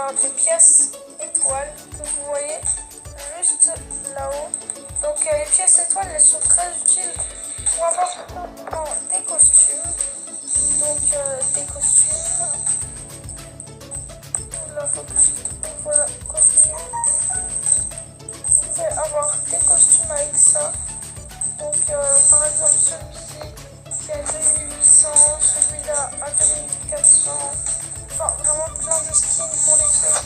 a des pièces étoiles que vous voyez juste là-haut. Donc les pièces étoiles, elles sont très utiles pour avoir des costumes. Donc des costumes. Là, faut que je trouve, voilà, costumes. Vous pouvez avoir des costumes avec ça. Donc par exemple celui-ci qui est à 2800, celui-là à 2400. Enfin vraiment plein de skins pour les filles.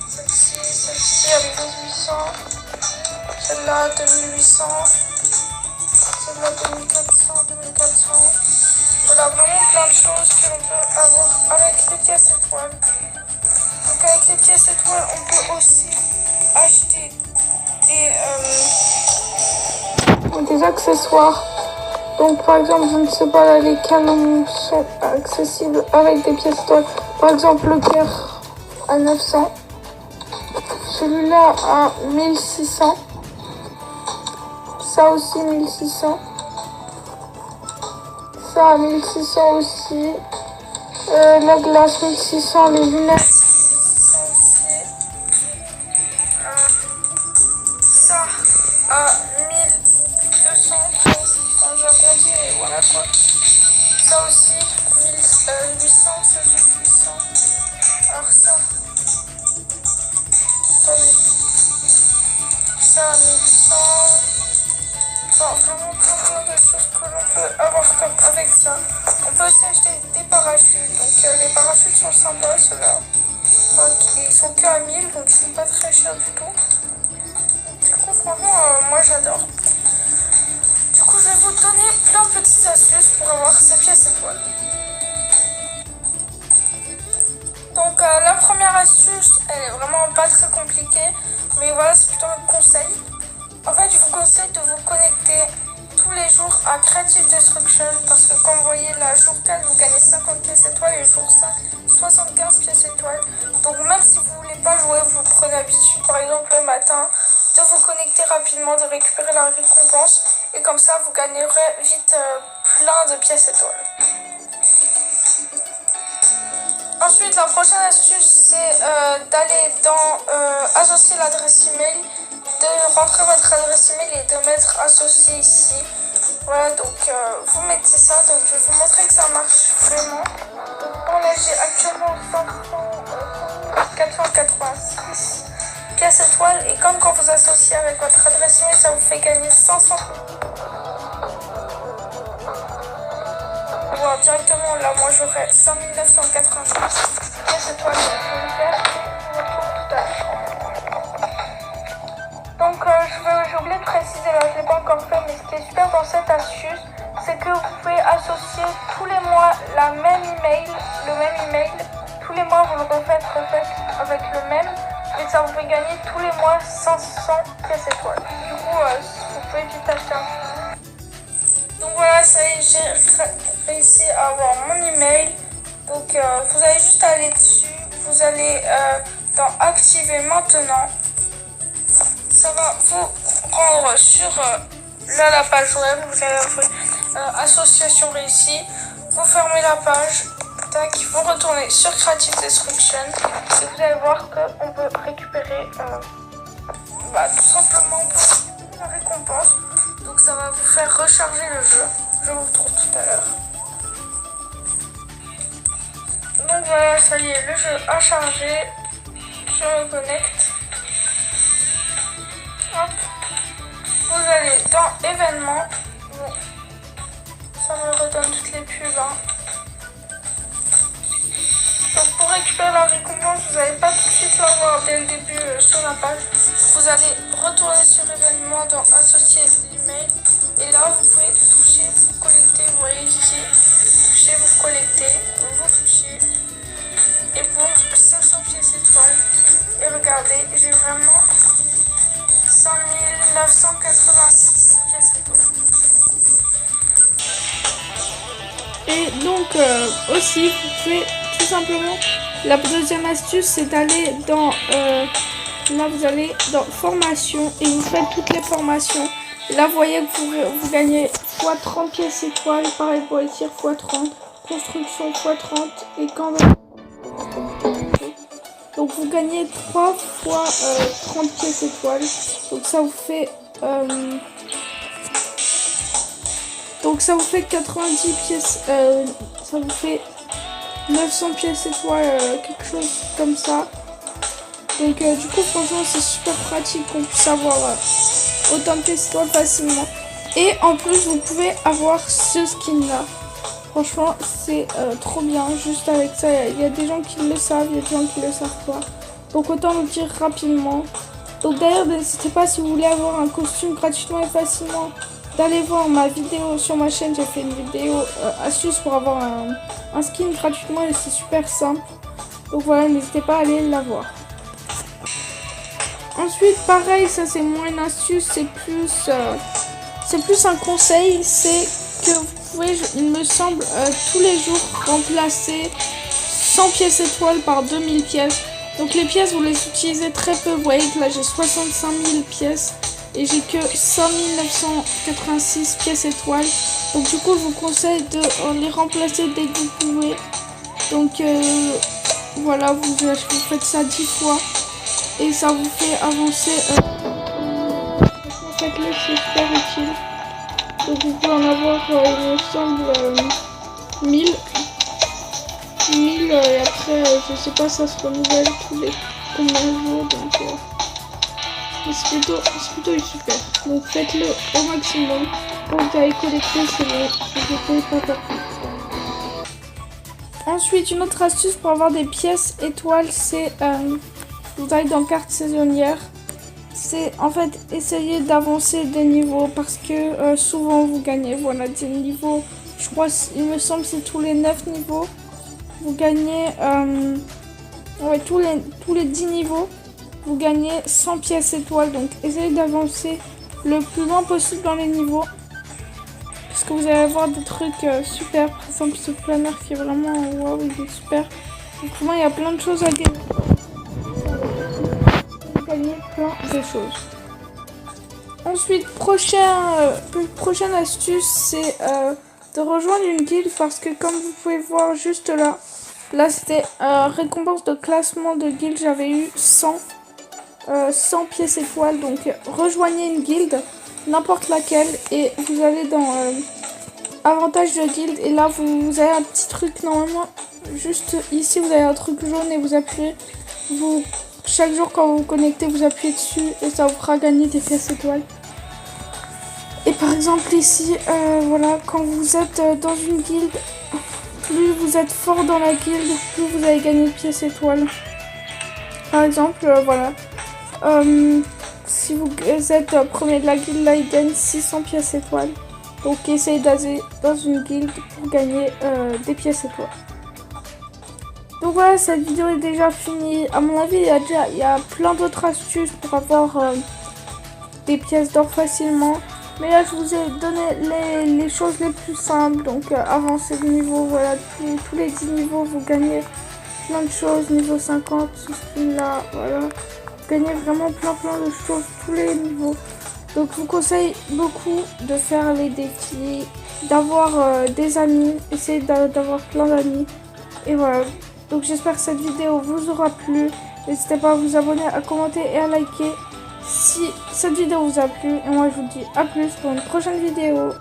Celle-ci à 1800. Celle-là à 2800. Celle-là 2400, 2400. Voilà, vraiment plein de choses que l'on peut avoir avec les pièces étoiles. Donc avec les pièces étoiles, on peut aussi acheter des accessoires. Donc par exemple, je ne sais pas, là les canons sont accessibles avec des pièces étoiles. Par exemple, le cœur à 900. Celui-là à 1600. Ça aussi 1600. Ça à 1600 aussi. La glace 1600, les lunettes 1600 aussi. Ça à 1200, j'arrondis et voilà quoi. Ça aussi 1800, ça c'est 800. Alors ça, attendez. Ça à 1800. Enfin, vraiment plein de choses que l'on peut avoir comme avec ça. On peut aussi acheter des parachutes. Donc les parachutes sont sympas ceux-là. Ils sont que à 1000, donc ils sont pas très chers du tout. Du coup franchement moi j'adore. Du coup je vais vous donner plein de petites astuces pour avoir ces pièces étoiles. Donc la première astuce, elle est vraiment pas très compliquée. Mais voilà, c'est plutôt un conseil. En fait, je vous conseille de vous connecter tous les jours à Creative Destruction parce que comme vous voyez, là, jour 4, vous gagnez 50 pièces étoiles et jour 5, 75 pièces étoiles. Donc même si vous voulez pas jouer, vous prenez l'habitude, par exemple le matin, de vous connecter rapidement, de récupérer la récompense et comme ça, vous gagnerez vite plein de pièces étoiles. Ensuite, la prochaine astuce, c'est d'aller dans associer l'adresse email, de rentrer votre adresse email et de mettre associé ici. Voilà, donc vous mettez ça. Donc je vais vous montrer que ça marche vraiment. Donc bon, là j'ai actuellement 486 pièces étoiles et comme quand vous associez avec votre adresse email, ça vous fait gagner 500. Voilà, directement là, moi j'aurai 5986 pièces étoiles. Donc je vais le faire et je vous retrouve tout à l'heure. Donc j'ai oublié de préciser, là je l'ai pas encore fait, mais ce qui est super dans cette astuce, c'est que vous pouvez associer tous les mois le même email, tous les mois vous le refaites avec le même, et ça vous fait gagner tous les mois 500 pièces étoiles. Du coup vous pouvez vite acheter un. Donc voilà, ça y est, j'ai réussi à avoir mon email. Donc vous allez juste aller dessus, vous allez dans activer maintenant. Ça va vous rendre sur la page web. Vous allez avoir association réussie. Vous fermez la page. Tac, vous retournez sur Creative Destruction. Et vous allez voir qu'on peut récupérer tout simplement la récompense. Donc ça va vous faire recharger le jeu. Je vous retrouve tout à l'heure. Donc voilà, ça y est, le jeu a chargé. Je me connecte. Hop. Vous allez dans événements. Bon. Ça me redonne toutes les pubs. Donc pour récupérer la récompense, vous n'allez pas tout de suite l'avoir dès le début sur la page. Vous allez retourner sur événements dans associer l'email. Et là, vous pouvez toucher, vous connecter. Vous voyez ici, toucher, vous connecter, vous touchez. Et boum, 500 pièces étoiles. Et regardez, j'ai vraiment 5986 pièces étoiles. Et donc aussi, vous pouvez tout simplement, la deuxième astuce, c'est d'aller dans, là vous allez dans formation et vous faites toutes les formations. Et là vous voyez que vous gagnez x 30 pièces étoiles, pareil pour les tirs x 30, construction x 30 et quand Donc vous gagnez 3 fois 30 pièces étoiles. Donc ça vous fait 90 pièces, ça vous fait 900 pièces étoiles, quelque chose comme ça. Donc du coup franchement c'est super pratique qu'on puisse avoir autant de pièces étoiles facilement. Et en plus vous pouvez avoir ce skin là. Franchement c'est trop bien, juste avec ça il y a des gens qui le savent, il y a des gens qui le savent pas. Donc autant le dire rapidement. Donc d'ailleurs n'hésitez pas si vous voulez avoir un costume gratuitement et facilement d'aller voir ma vidéo sur ma chaîne. J'ai fait une vidéo astuce pour avoir un skin gratuitement et c'est super simple. Donc voilà, n'hésitez pas à aller la voir. Ensuite pareil, ça c'est moins une astuce, c'est plus un conseil, c'est que vous pouvez, il me semble, tous les jours remplacer 100 pièces étoiles par 2000 pièces. Donc les pièces vous les utilisez très peu, vous voyez que là j'ai 65 000 pièces et j'ai que 100 986 pièces étoiles. Donc du coup je vous conseille de les remplacer dès que vous pouvez. Donc voilà, vous faites ça 10 fois et ça vous fait avancer. Faites-le, c'est super utile. Donc vous pouvez en avoir, il me semble, 1000 et après je sais pas, ça se renouvelle tous les combien de jours, donc c'est plutôt super. Donc faites-le au maximum. Quand vous avez collecté, c'est bon, je ne pas faire plus. Ensuite une autre astuce pour avoir des pièces étoiles, c'est vous allez dans carte saisonnière. C'est en fait essayer d'avancer des niveaux parce que souvent vous gagnez, voilà, des niveaux, je crois il me semble c'est tous les 9 niveaux. Vous gagnez, ouais, tous les 10 niveaux, vous gagnez 100 pièces étoiles. Donc essayez d'avancer le plus loin possible dans les niveaux. Parce que vous allez avoir des trucs super. Par exemple ce planeur qui est vraiment, waouh, il est super. Donc vraiment il y a plein de choses à gagner. Vous gagnez plein de choses. Ensuite, prochaine astuce, c'est de rejoindre une guilde parce que comme vous pouvez voir juste là c'était récompense de classement de guilde, j'avais eu 100 pièces étoiles. Donc rejoignez une guilde, n'importe laquelle, et vous allez dans avantage de guilde et là vous avez un petit truc normalement juste ici, vous avez un truc jaune et vous appuyez, chaque jour quand vous vous connectez vous appuyez dessus et ça vous fera gagner des pièces étoiles. Et par exemple ici, voilà, quand vous êtes dans une guilde, plus vous êtes fort dans la guilde, plus vous allez gagner de pièces étoiles. Par exemple, voilà, si vous êtes premier de la guilde, là il gagne 600 pièces étoiles. Donc essayez d'aller dans une guilde pour gagner des pièces étoiles. Donc voilà, cette vidéo est déjà finie. À mon avis, il y a plein d'autres astuces pour avoir des pièces d'or facilement. Mais là, je vous ai donné les choses les plus simples. Donc, avancer de niveau, voilà, tous les 10 niveaux, vous gagnez plein de choses. Niveau 50, ce skin-là, voilà. Vous gagnez vraiment plein de choses, tous les niveaux. Donc, je vous conseille beaucoup de faire les défis, d'avoir des amis, essayez d'avoir plein d'amis. Et voilà. Donc, j'espère que cette vidéo vous aura plu. N'hésitez pas à vous abonner, à commenter et à liker si cette vidéo vous a plu. Et moi je vous dis à plus pour une prochaine vidéo.